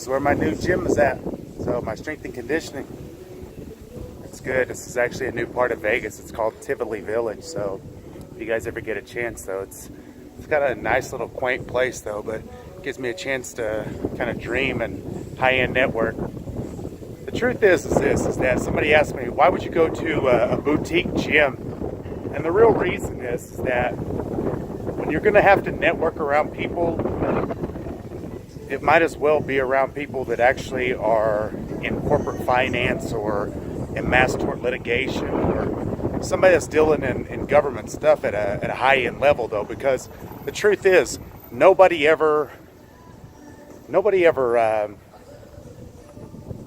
is where my new gym is at. So my strength and conditioning. It's good. This is actually a new part of Vegas. It's called Tivoli Village. So if you guys ever get a chance though, it's got a nice little quaint place though, but it gives me a chance to kind of dream and high-end network. The truth is that somebody asked me, why would you go to a boutique gym? And the real reason is that when you're going to have to network around people, it might as well be around people that actually are in corporate finance or in mass tort litigation or somebody that's dealing in government stuff at a high-end level though, because the truth is nobody ever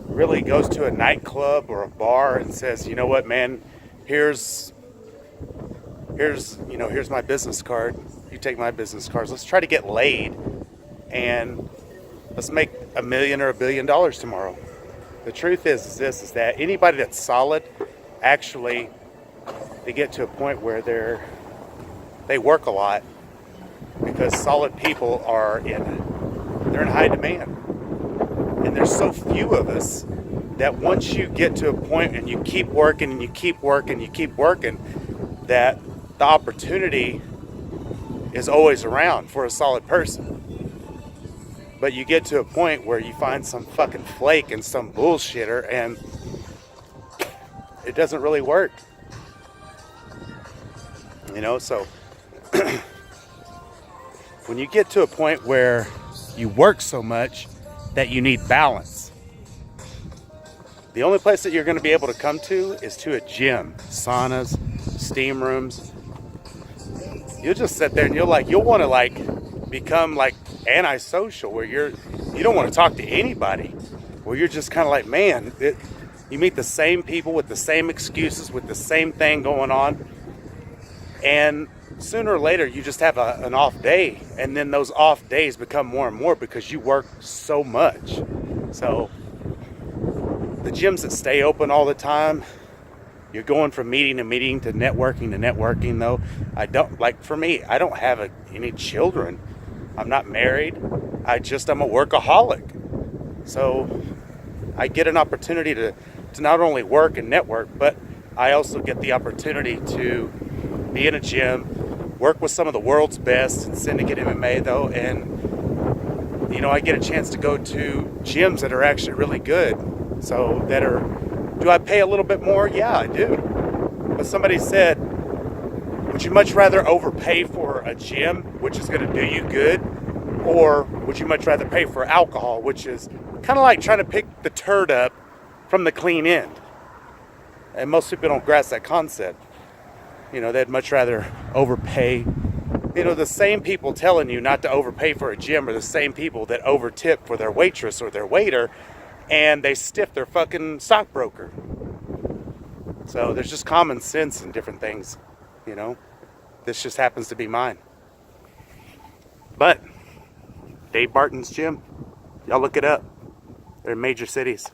really goes to a nightclub or a bar and says, you know what, man, here's my business card. You take my business cards. Let's try to get laid and let's make $1 million or $1 billion tomorrow. The truth is that anybody that's solid, actually, they get to a point where they work a lot, because solid people they're in high demand. And there's so few of us that once you get to a point and you keep working and you keep working, you keep working, that the opportunity is always around for a solid person. But you get to a point where you find some fucking flake and some bullshitter and it doesn't really work. So when you get to a point where you work so much that you need balance, the only place that you're going to be able to come to is to a gym, saunas, steam rooms. You'll just sit there and you'll want to become antisocial, where you don't want to talk to anybody, where you're just kind of like, man, you meet the same people with the same excuses, with the same thing going on, and sooner or later you just have an off day, and then those off days become more and more because you work so much. So the gyms that stay open all the time, you're going from meeting to meeting to networking though. For me, I don't have any children. I'm not married. I'm a workaholic. So I get an opportunity to not only work and network, but I also get the opportunity to be in a gym, work with some of the world's best in syndicate MMA though, and I get a chance to go to gyms that are actually really good. So do I pay a little bit more? Yeah, I do. But somebody said, would you much rather overpay for a gym, which is going to do you good, or would you much rather pay for alcohol, which is kind of like trying to pick the turd up from the clean end? And most people don't grasp that concept. They'd much rather overpay. The same people telling you not to overpay for a gym are the same people that overtip for their waitress or their waiter, and they stiff their fucking stockbroker. So there's just common sense in different things, This just happens to be mine. But Dave Barton's gym, y'all look it up. They're in major cities.